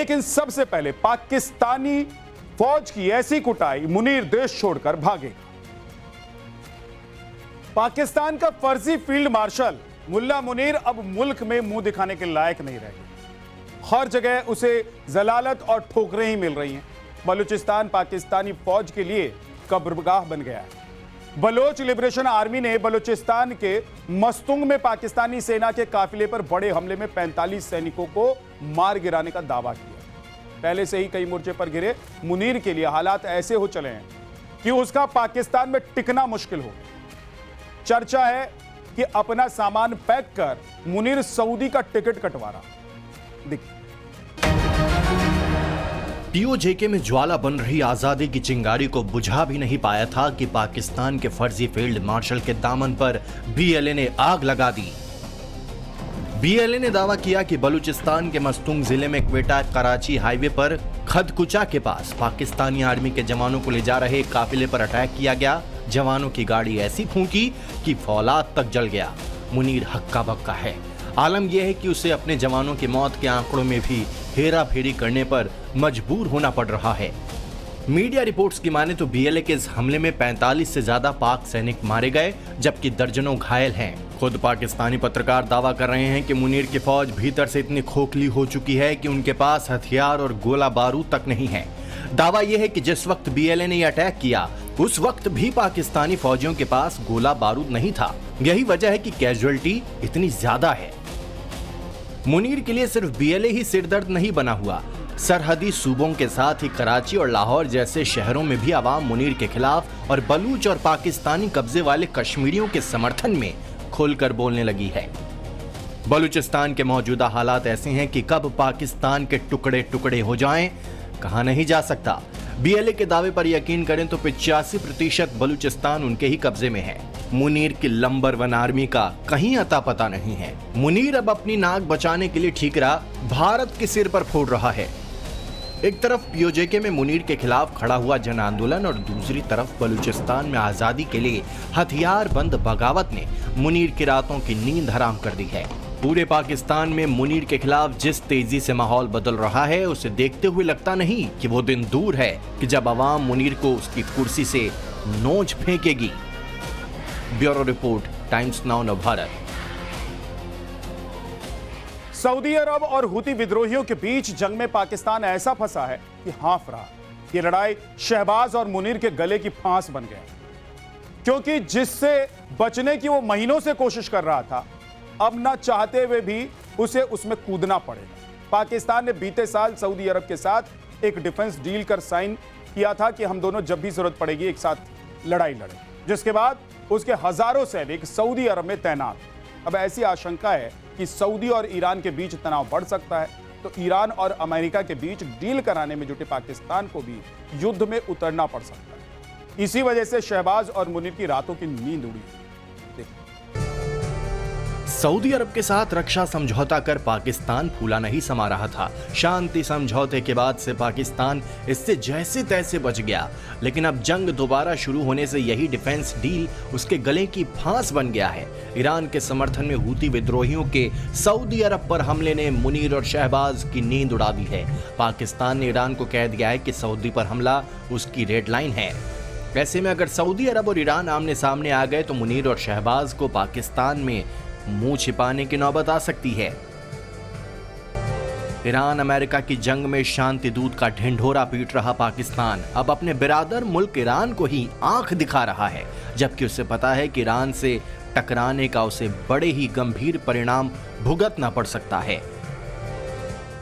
लेकिन सबसे पहले पाकिस्तानी फौज की ऐसी कुटाई, मुनीर देश छोड़कर भागेगा। पाकिस्तान का फर्जी फील्ड मार्शल मुल्ला मुनीर अब मुल्क में मुंह दिखाने के लायक नहीं रह गया। हर जगह उसे जलालत और ठोकरें ही मिल रही हैं। बलूचिस्तान पाकिस्तानी फौज के लिए कब्रगाह बन गया है। बलोच लिबरेशन आर्मी ने बलूचिस्तान के मस्तुंग में पाकिस्तानी सेना के काफिले पर बड़े हमले में 45 सैनिकों को मार गिराने का दावा किया। पहले से ही कई मोर्चे पर गिरे मुनीर के लिए हालात ऐसे हो चले हैं कि उसका पाकिस्तान में टिकना मुश्किल हो। चर्चा है कि अपना सामान पैक कर मुनीर सऊदी का टिकट कटवा रहा। देखिए, पीओजेके में ज्वाला बन रही आजादी की चिंगारी को बुझा भी नहीं पाया था कि पाकिस्तान के फर्जी फील्ड मार्शल के दामन पर बीएलए ने आग लगा दी। बीएलए ने दावा किया कि बलूचिस्तान के मस्तूंग जिले में क्वेटा कराची हाईवे पर खदकुचा के पास पाकिस्तानी आर्मी के जवानों को ले जा रहे काफिले पर अटैक किया गया। जवानों की गाड़ी ऐसी फूंकी कि फौलाद तक जल गया। मुनीर हक्का बक्का है। आलम यह है कि उसे अपने जवानों की मौत के आंकड़ों में भी हेरा फेरी करने पर मजबूर होना पड़ रहा है। मीडिया रिपोर्ट्स की माने तो बीएलए के इस हमले में 45 से ज्यादा पाक सैनिक मारे गए, जबकि दर्जनों घायल हैं। खुद पाकिस्तानी पत्रकार दावा कर रहे हैं कि मुनीर की फौज भीतर से इतनी खोखली हो चुकी है कि उनके पास हथियार और गोला बारूद तक नहीं है। दावा यह है कि जिस वक्त बीएलए ने अटैक किया उस वक्त भी पाकिस्तानी फौजियों के पास गोला बारूद नहीं था। यही वजह है कि कैजुअलिटी इतनी ज्यादा है। मुनीर के लिए सिर्फ बीएलए ही सिरदर्द नहीं बना हुआ, सरहदी सूबों के साथ ही कराची और लाहौर जैसे शहरों में भी आवाम मुनीर के खिलाफ और बलूच और पाकिस्तानी कब्जे वाले कश्मीरियों के समर्थन में खुलकर बोलने लगी है। बलूचिस्तान के मौजूदा हालात ऐसे हैं कि कब पाकिस्तान के टुकड़े टुकड़े हो जाएं, कहा नहीं जा सकता। बीएलए के दावे पर यकीन करें तो 85% बलूचिस्तान उनके ही कब्जे में है। मुनीर की नंबर 1 आर्मी का कहीं अता पता नहीं है। मुनीर अब अपनी नाक बचाने के लिए ठीकरा भारत के सिर पर फोड़ रहा है। एक तरफ पीओजेके में मुनीर के खिलाफ खड़ा हुआ जन आंदोलन और दूसरी तरफ बलूचिस्तान में आजादी के लिए हथियार बंद बगावत ने मुनीर की रातों की नींद हराम कर दी है। पूरे पाकिस्तान में मुनीर के खिलाफ जिस तेजी से माहौल बदल रहा है उसे देखते हुए लगता नहीं कि वो दिन दूर है कि जब आवाम मुनीर को उसकी कुर्सी से नोच फेंकेगी। Bureau report, Times Now Navbharat. सऊदी अरब और हुती विद्रोहियों के बीच जंग में पाकिस्तान ऐसा फंसा है कि हाफ रहा। ये लड़ाई शहबाज और मुनीर के गले की फांस बन गया, क्योंकि जिससे बचने की वो महीनों से कोशिश कर रहा था, अब ना चाहते हुए भी उसे उसमें कूदना पड़ेगा। पाकिस्तान ने बीते साल सऊदी अरब के साथ एक डिफेंस डील कर साइन किया था कि हम दोनों जब भी जरूरत पड़ेगी एक साथ लड़ाई लड़ें, जिसके बाद उसके हजारों सैनिक सऊदी अरब में तैनात। अब ऐसी आशंका है कि सऊदी और ईरान के बीच तनाव बढ़ सकता है, तो ईरान और अमेरिका के बीच डील कराने में जुटे पाकिस्तान को भी युद्ध में उतरना पड़ सकता है। इसी वजह से शहबाज और मुनीर की रातों की नींद उड़ी। सऊदी अरब के साथ रक्षा समझौता कर पाकिस्तान फूला नहीं समा रहा था। शांति समझौते के बाद से पाकिस्तान इससे जैसे तैसे बच गया, लेकिन अब जंग दोबारा शुरू होने से यही डिफेंस डील उसके गले की फांस बन गया है। ईरान के समर्थन में हुती विद्रोहियों के सऊदी अरब पर हमले ने मुनीर और शहबाज की नींद उड़ा दी है। पाकिस्तान ने ईरान को कह दिया है कि सऊदी पर हमला उसकी रेड लाइन है। ऐसे में अगर सऊदी अरब और ईरान आमने सामने आ गए तो मुनीर और शहबाज को पाकिस्तान में मुंह छिपाने की नौबत आ सकती है। ईरान अमेरिका की जंग में शांति दूत का ढिंढोरा पीट रहा पाकिस्तान अब अपने बिरादर मुल्क ईरान को ही आंख दिखा रहा है, जबकि उसे पता है कि ईरान से टकराने का उसे बड़े ही गंभीर परिणाम भुगतना पड़ सकता है।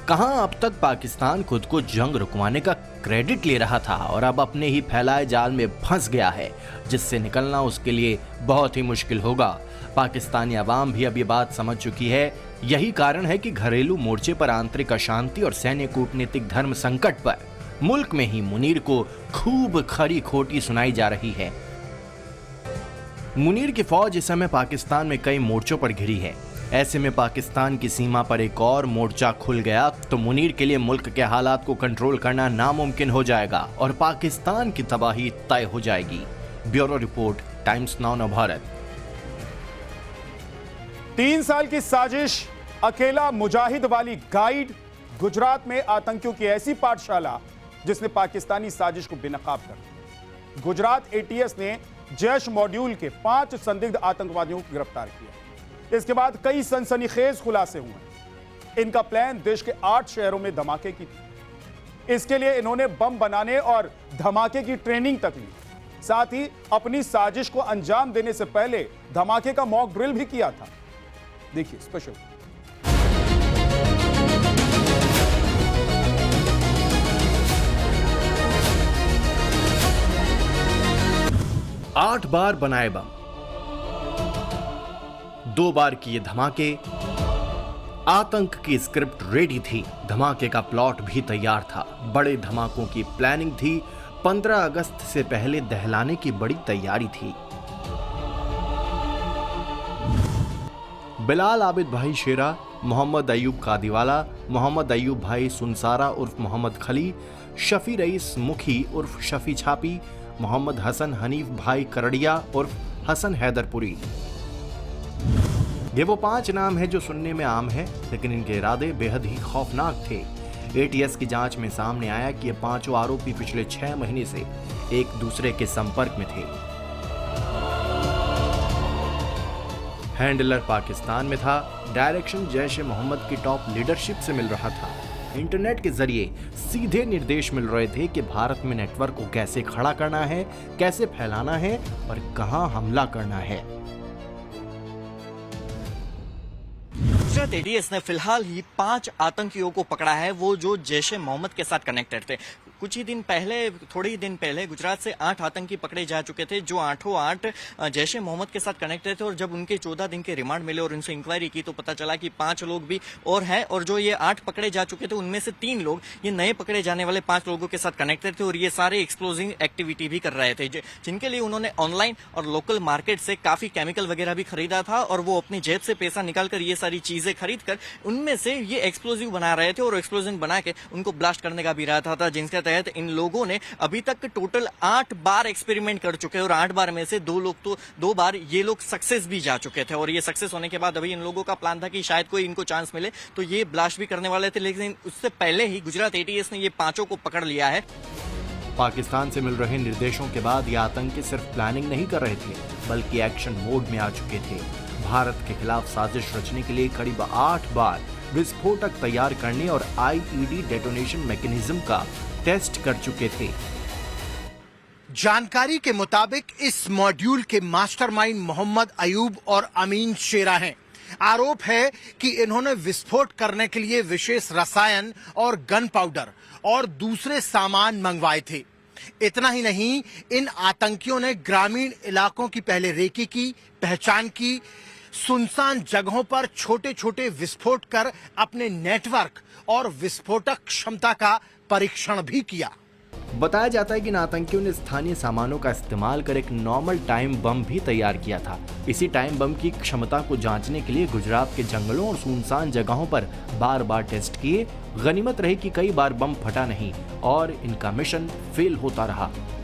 कहां अब तक पाकिस्तान खुद को जंग रुकवाने का क्रेडिट ले रहा था और अब अपने ही फैलाए जाल में फंस गया है, जिससे निकलना उसके लिए बहुत ही मुश्किल होगा। पाकिस्तानी अवाम भी अब ये बात समझ चुकी है। यही कारण है कि घरेलू मोर्चे पर आंतरिक अशांति और सैन्य कूटनीतिक धर्म संकट पर मुल्क में ही मुनीर को खूब खरी खोटी सुनाई जा रही है। मुनीर की फौज इस समय पाकिस्तान में कई मोर्चों पर घिरी है। ऐसे में पाकिस्तान की सीमा पर एक और मोर्चा खुल गया तो मुनीर के लिए मुल्क के हालात को कंट्रोल करना नामुमकिन हो जाएगा और पाकिस्तान की तबाही तय हो जाएगी। Bureau report, Times Now Navbharat. 3 साल की साजिश, अकेला मुजाहिद वाली गाइड, गुजरात में आतंकियों की ऐसी पाठशाला जिसने पाकिस्तानी साजिश को बेनकाब कर दिया। गुजरात एटीएस ने जैश मॉड्यूल के 5 संदिग्ध आतंकवादियों को गिरफ्तार किया। इसके बाद कई सनसनीखेज खुलासे हुए। इनका प्लान देश के 8 शहरों में धमाके की थी। इसके लिए इन्होंने बम बनाने और धमाके की ट्रेनिंग तक ली। साथ ही अपनी साजिश को अंजाम देने से पहले धमाके का मॉक ड्रिल भी किया था। देखिए स्पेशल। आठ बार बनाए बम, 2 बार किए धमाके। आतंक की स्क्रिप्ट रेडी थी, धमाके का प्लॉट भी तैयार था, बड़े धमाकों की प्लानिंग थी, 15 अगस्त से पहले दहलाने की बड़ी तैयारी थी। बिलाल आबिद भाई शेरा, मोहम्मद अयूब कादीवाला, मोहम्मद अयूब भाई सुनसारा उर्फ मोहम्मद खली, शफी रईस मुखी उर्फ शफी छापी, मोहम्मद हसन हनीफ भाई करड़िया उर्फ हसन हैदरपुरी। ये वो 5 नाम है जो सुनने में आम है, लेकिन इनके इरादे बेहद ही खौफनाक थे। एटीएस की जांच में सामने आया कि ये 5 आरोपी पिछले 6 महीने से एक दूसरे के संपर्क में थे। हैंडलर पाकिस्तान में था, डायरेक्शन जैश ए मोहम्मद की टॉप लीडरशिप से मिल रहा था। इंटरनेट के जरिए सीधे निर्देश मिल रहे थे कि भारत में नेटवर्क को कैसे खड़ा करना है, कैसे फैलाना है और कहां हमला करना है। गुजरात एटीएस ने फिलहाल ही 5 आतंकियों को पकड़ा है, वो जो जैश ए मोहम्मद के साथ कनेक्टेड थे। थोड़े ही दिन पहले गुजरात से 8 आतंकी पकड़े जा चुके थे, जो 8 जैश ए मोहम्मद के साथ कनेक्टेड थे। और जब उनके 14 दिन के रिमांड मिले और उनसे इंक्वायरी की तो पता चला कि 5 लोग भी और हैं, और जो ये 8 पकड़े जा चुके थे उनमें से 3 लोग ये नए पकड़े जाने वाले 5 लोगों के साथ कनेक्टेड थे, और ये सारे एक्सप्लोजिव एक्टिविटी भी कर रहे थे, जिनके लिए उन्होंने ऑनलाइन और लोकल मार्केट से काफी केमिकल वगैरह भी खरीदा था, और वो अपनी जेब से पैसा निकालकर ये सारी चीजें खरीद कर उनमें से ये एक्सप्लोजिव बना रहे थे, और एक्सप्लोजन बना के उनको ब्लास्ट करने का भी इरादा था, जिनके तहत इन लोगों ने अभी तक टोटल 8 बार एक्सपेरिमेंट कर चुके हैं, और 8 बार में से 2 बार ये लोग सक्सेस भी जा चुके थे। और ये सक्सेस होने के बाद अभी इन लोगों का प्लान था कि शायद कोई इनको चांस मिले तो ये ब्लास्ट भी करने वाले थे, लेकिन उससे पहले ही गुजरात एटीएस ने ये 5 को पकड़ लिया है। पाकिस्तान से मिल रहे निर्देशों के बाद ये आतंकी सिर्फ प्लानिंग नहीं कर रहे थे, बल्कि एक्शन मोड में आ चुके थे। भारत के खिलाफ साजिश रचने के लिए करीब 8 बार विस्फोटक तैयार करने और आईईडी डेटोनेशन मैकेनिज्म का टेस्ट कर चुके थे। जानकारी के मुताबिक इस मॉड्यूल के मास्टरमाइंड मोहम्मद अयूब और अमीन शेरा हैं। आरोप है कि इन्होंने विस्फोट करने के लिए विशेष रसायन और गन पाउडर और दूसरे सामान मंगवाए थे। इतना ही नहीं, इन आतंकियों ने ग्रामीण इलाकों की पहले रेकी की, पहचान की, सुनसान जगहों पर छोटे छोटे विस्फोट कर अपने नेटवर्क और विस्फोटक क्षमता का परीक्षण भी किया। बताया जाता है कि इन आतंकियों ने स्थानीय सामानों का इस्तेमाल कर एक नॉर्मल टाइम बम भी तैयार किया था। इसी टाइम बम की क्षमता को जांचने के लिए गुजरात के जंगलों और सुनसान जगहों पर बार बार टेस्ट किए। गनीमत रही कि कई बार बम फटा नहीं और इनका मिशन फेल होता रहा।